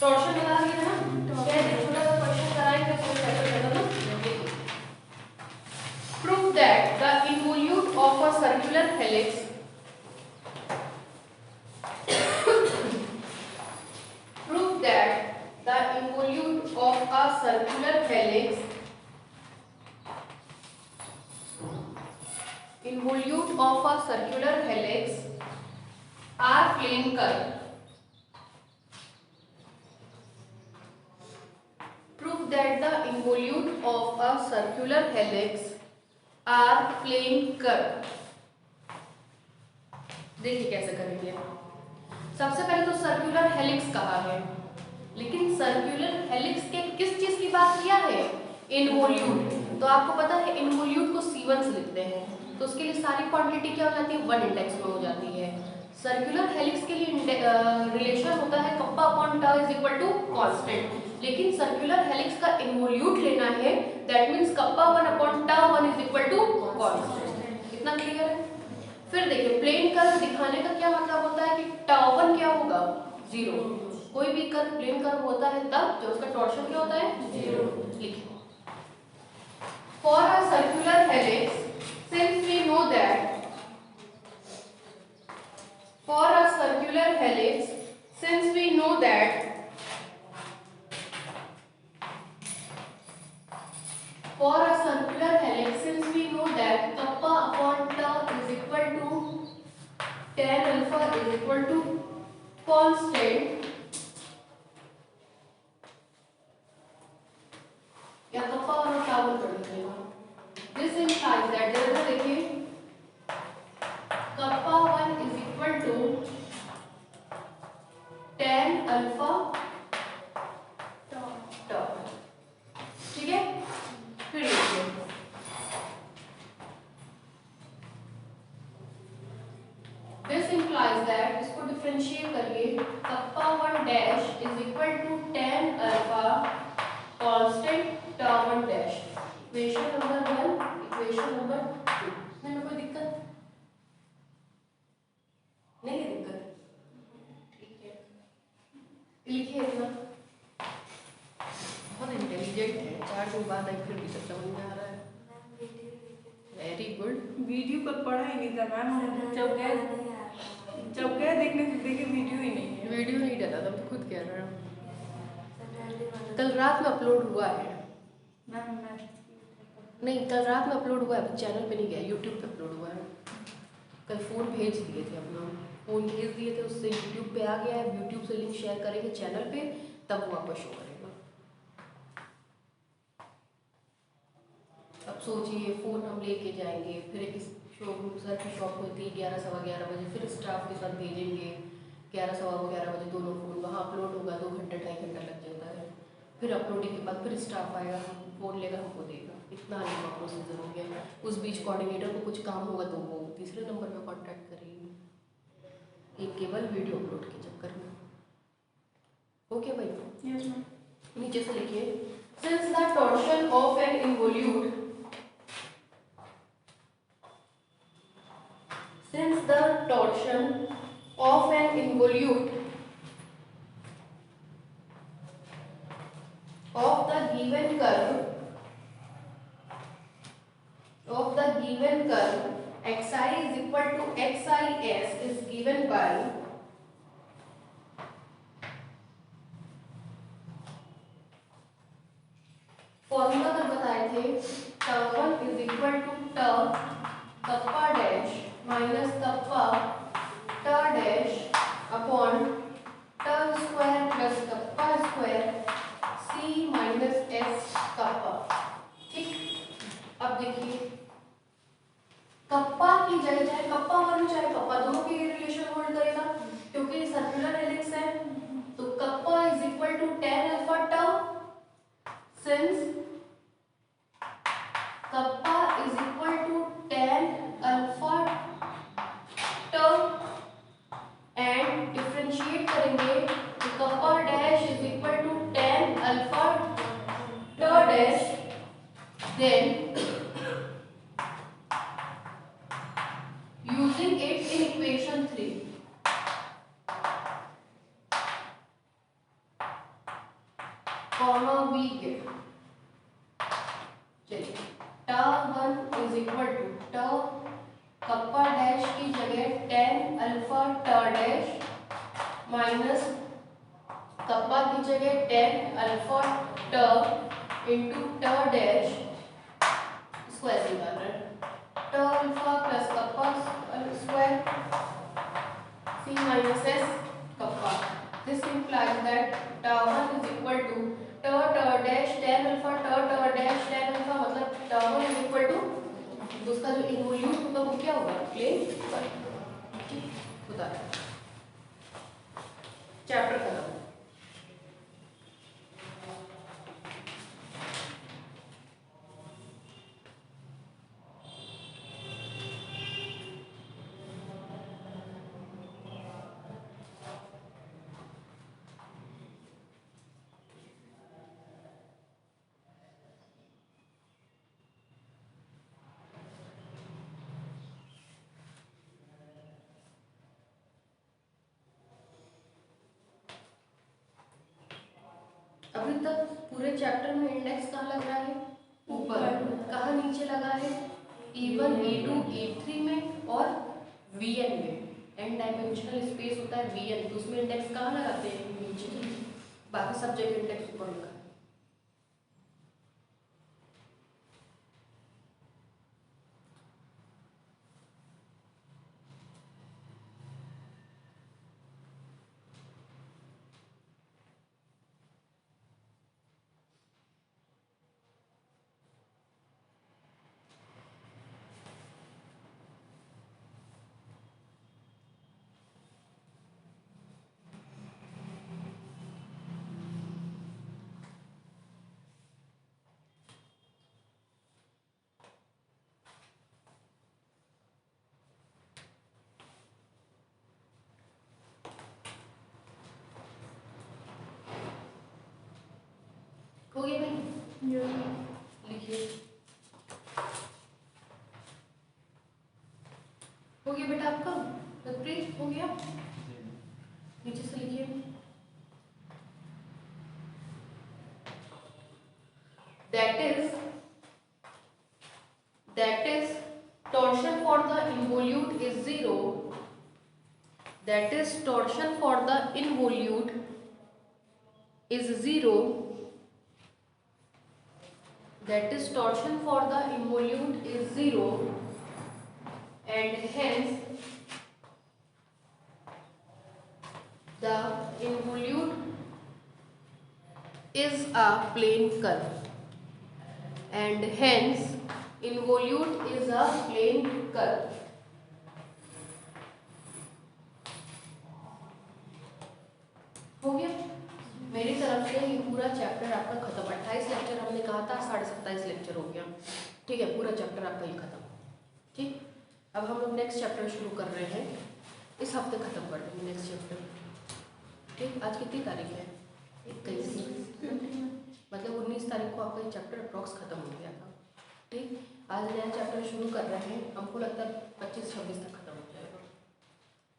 Torsion बता दिया ना, क्या छोटा सा क्वेश्चन कराएंगे तो चैप्टर खत्म। Prove that the involute of a circular helix prove that the involute of a circular helix are plane curve. Prove that the involute of a circular helix are plane curve. देखिए कैसे करेंगे। सबसे पहले तो circular helix कहा है, लेकिन circular helix के किस चीज की बात किया है? इन्वोल्यूट। तो आपको पता है इन्वोल्यूट को C1 से लिखते हैं, तो उसके लिए सारी क्वांटिटी क्या हो जाती है? 1 इंडेक्स में हो जाती है। सर्कुलर हेलिक्स के लिए रिलेशन होता है कप्पा अपॉन टा इज इक्वल टू कांस्टेंट, लेकिन सर्कुलर हेलिक्स का इन्वोल्यूट लेना है, दैट मींस कप्पा 1 अपॉन टा 1 इज इक्वल टू कांस्टेंट। कितना क्लियर है? फिर देखिए प्लेन कर्व दिखाने का क्या मतलब होता है कि टा1 क्या होगा? 0। कोई भी कर्व प्लेन कर्व होता है तब जब उसका टॉर्शन क्या होता है? 0। लिखिए for a circular helix since we know that for a circular helix since we know that kappa upon ta is equal to tan alpha is equal to constant, या कप्पा और टा को कर दीजिएगा। दिस implies that जरा देखिए kappa 1 is equal to tan alpha टा। ठीक है, फिर देखिए दिस implies that इसको डिफरेंशिएट करिए, kappa 1 dash is equal to tan alpha constant टा 1 dash. Equation number 1, equation number 2 में कोई दिक्कत नहीं है? दिक्कत ठीक है, लिखिए इतना। बहुत इंटेलिजेंट है, 4 दिन बाद आई फिर भी सब समझ में आ रहा है। Very good. वीडियो कल पढ़ा ही नहीं था मैम, जब गए देखने देखे वीडियो ही नहीं है। वीडियो नहीं डाला था, तो खुद कह रहा हूँ। कल रात में अपलोड हुआ है मैम नहीं, कल रात में अपलोड हुआ है, चैनल पे नहीं गया, यूट्यूब पे अपलोड हुआ है। कल फ़ोन भेज दिए थे, अपना फ़ोन भेज दिए थे, उससे यूट्यूब पे आ गया है। यूट्यूब से लिंक शेयर करेंगे चैनल पे, तब वो आपको शो करेगा। अब सोचिए फ़ोन हम लेके जाएंगे, फिर एक शोरूम सर की शॉप होती है 11 सवा 11 बजे, फिर स्टाफ के साथ भेजेंगे 11 सवा 11 बजे, दोनों फ़ोन वहाँ अपलोड होगा, 2 घंटा 2.5 घंटा लग जाता है। फिर अपलोडिंग के बाद फिर स्टाफ आएगा, फ़ोन लेगा, हमको देगा। इतना लंबा प्रोसीजर हो गया। उस बीच कोऑर्डिनेटर को कुछ काम होगा तो वो तीसरे नंबर पे कांटेक्ट करेगी, एक केवल वीडियो अपलोड के चक्कर में। ओके भाई? Yes ma'am. नीचे से लिखिए since the torsion of an involute since the torsion of an involute of the given curve xi is equal to xis is given by formula तो बताए थे टा1 is equal to टा kappa dash minus kappa टा dash upon टा square plus kappa square सी minus S kappa. ठीक, अब देखिए kappa की जगह चाहे कप्पा 1 चाहे कप्पा, दोनों के रिलेशन होल्ड करेगा क्योंकि सर्कुलर हेलिक्स है। तो kappa is equal to tan alpha T since kappa is equal to tan alpha T and differentiate करेंगे तो kappa dash is equal to tan alpha T dash, then using it in equation 3 comma we get. चलिए T1 is equal to T kappa dash की जगह tan alpha T dash minus kappa की जगह tan alpha T into T dash, इसको ऐसे निकाल रहे हैं ट alpha plus kappa square c minus s kappa. This implies that T1 is equal to ट dash tan alpha T dash tan alpha, मतलब T1 is equal to, तो उसका जो इन्वोल्यूट होगा वो क्या होगा, प्लेन होता है। चैप्टर खत्म। अभी तक पूरे चैप्टर में इंडेक्स कहाँ लग रहा है, ऊपर। कहाँ नीचे लगा है, E1 E2 E3 में और Vn में। n डायमेंशनल स्पेस होता है Vn, तो उसमें इंडेक्स कहाँ लगाते हैं, नीचे। बाकी सब जगह इंडेक्स ऊपर लगा है। हो गया भाई, लिखिए। हो गया बेटा आपका, लवप्रीत हो गया, नीचे से लिखिए। that is torsion for the involute is 0, that is torsion for the involute is 0, that is torsion for the involute is 0, and hence the involute is a plane curve, and hence involute is a plane curve। हो गया, मेरी तरफ से ये पूरा chapter आपका खत्म। 28 lecture हमने कहा था, 27.5 लेक्चर हो गया, ठीक है। पूरा चैप्टर आपका ही खत्म, ठीक। अब हम लोग नेक्स्ट चैप्टर शुरू कर रहे हैं, इस हफ्ते खत्म कर देंगे नेक्स्ट चैप्टर, ठीक। आज कितनी तारीख है, 21, मतलब 19 तारीख को आपका ये चैप्टर अप्रॉक्स खत्म हो गया था, ठीक। आज नया चैप्टर शुरू कर रहे हैं, हमको लगता है 25-26 तक खत्म हो जाएगा।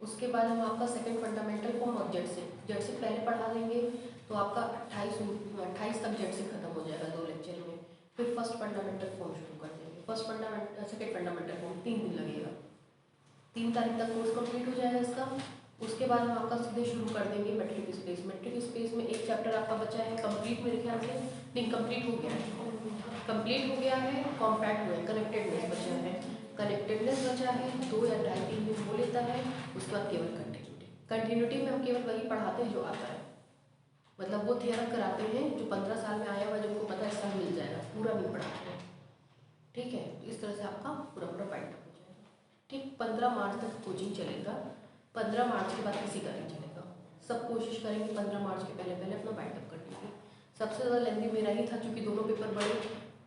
उसके बाद हम आपका second fundamental form of Z से पहले पढ़ा देंगे, तो आपका 28 तक जेड से खत्म हो जाएगा 2 लेक्चर में। फिर फर्स्ट फंडामेंटल फॉर्म शुरू कर देंगे, सेकंड फंडामेंटल फॉर्म 3 दिन लगेगा, 3 तारीख तक कोर्स कंप्लीट हो जाएगा इसका। उसके बाद हम आपका सीधे शुरू कर देंगे मेट्रिक स्पेस। मेट्रिक स्पेस में एक चैप्टर आपका बचा है कंप्लीट, मेरे ख्याल से नहीं कंप्लीट हो गया है, कॉम्पैक्ट हुआ है, कनेक्टेडनेस बचा है, कनेक्टेडनेस बचा है 2 या 2.5-3 दिन हो लेता है। उसके बाद केवल कंटिन्यूटी में हम केवल वही पढ़ाते हैं जो आता है, मतलब वो थियरम कराते हैं जो 15 साल में आया हुआ, जिनको पता है इस साल मिल जाएगा, पूरा नहीं पढ़ाते हैं, ठीक है। इस तरह से आपका पूरा बाइंड हो जाएगा, ठीक। 15 मार्च तक कोचिंग चलेगा, 15 मार्च के बाद किसी का नहीं चलेगा। सब कोशिश करेंगे 15 मार्च के पहले अपना बाइंड अप करने की। सबसे ज़्यादा लेंथी मेरा ही था, क्योंकि दोनों पेपर बड़े,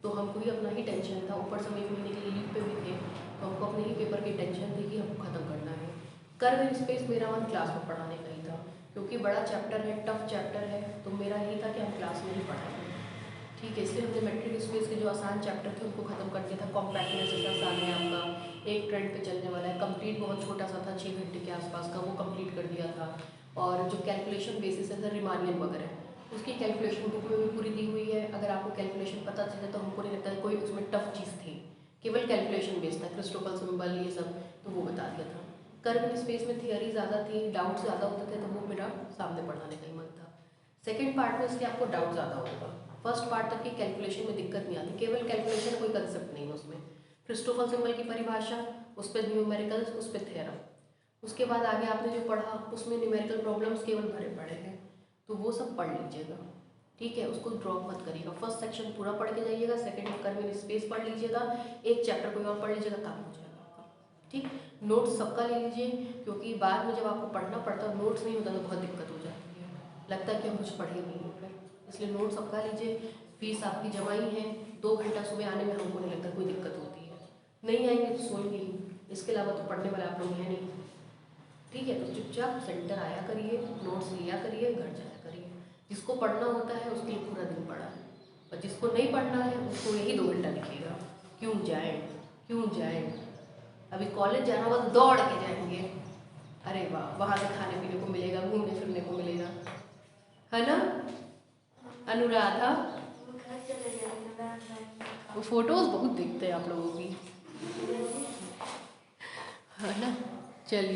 तो हमको ही अपना ही टेंशन था, ऊपर से हम 1 महीने के लिए लीव पे भी थे, तो हमको अपने ही पेपर की टेंशन थी कि हमको ख़त्म करना है। कर्व स्पेस मेरा मन क्लास में पढ़ाने का ही था, क्योंकि बड़ा चैप्टर है, टफ चैप्टर है, तो मेरा यही था कि हम क्लास में ही पढ़ाएंगे, ठीक है। इसलिए हमने मेट्रिक स्पेस के जो आसान चैप्टर थे उनको खत्म कर दिया था। कॉम्पैक्टनेस जैसा आसान है आपका, एक ट्रेंड पे चलने वाला है, कंप्लीट बहुत छोटा सा था 6 घंटे के आसपास का, वो कंप्लीट कर दिया था। और जो कैलकुलेशन बेसिस है, रिमानियन वगैरह, उसकी कैलकुलेशन बुक में भी पूरी दी हुई है। अगर आपको कैलकुलेशन पता चले तो हमको नहीं लगता कोई उसमें टफ चीज़ थी, केवल कैलकुलेशन बेस्ड था, क्रिस्टोफल सिंबल ये सब तो वो बता दिया था। कर्व इन स्पेस में थियरी ज़्यादा थी, डाउट ज़्यादा होते थे, तो वो मेरा सामने पढ़ाने का ही मन था। सेकेंड पार्ट में इसलिए आपको डाउट ज़्यादा होगा। फर्स्ट पार्ट तक की कैलकुलेशन में दिक्कत नहीं आती, केवल कैलकुलेशन, कोई कंसेप्ट नहीं है उसमें। क्रिस्टोफल सिंबल की परिभाषा, उस पर न्यूमेरिकल्स, उस पर थ्योरम। उसके बाद आगे आपने जो पढ़ा उसमें न्यूमेरिकल प्रॉब्लम्स केवल भरे पड़े हैं, तो वो सब पढ़ लीजिएगा, ठीक है। उसको ड्रॉप मत करिएगा, फर्स्ट सेक्शन पूरा पढ़ के जाइएगा, सेकंड कर्व इन स्पेस पढ़ लीजिएगा, एक चैप्टर कोई और पढ़ लीजिएगा, काम हो जाएगा आपका, ठीक। नोट्स सबका ले लीजिए, क्योंकि बाद में जब आपको पढ़ना पड़ता है नोट्स नहीं होता तो बहुत दिक्कत हो जाती है, लगता है कि हम कुछ पढ़े नहीं है फिर, इसलिए नोट्स सबका लीजिए। फीस आपकी जमा ही है, 2 घंटा सुबह आने में हमको नहीं लगता कोई दिक्कत होती है, नहीं आएंगे तो सोएंगे ही, इसके अलावा तो पढ़ने वाले आप लोग हैं नहीं, ठीक है। तो चुपचाप सेंटर आया करिए, नोट्स लिया करिए, घर जाया करिए। जिसको पढ़ना होता है उसके लिए पूरा दिन पढ़ा है, और जिसको नहीं पढ़ना है उसको यही 2 घंटा लिखिएगा। क्यों जाएं, क्यों जाएं, अभी कॉलेज जाना होगा तो दौड़ के जाएंगे, अरे वाह, वहाँ से खाने पीने को मिलेगा, घूमने फिरने को मिलेगा, है ना अनुराधा। वो फोटोज बहुत दिखते हैं आप लोगों की, है ना। चलिए।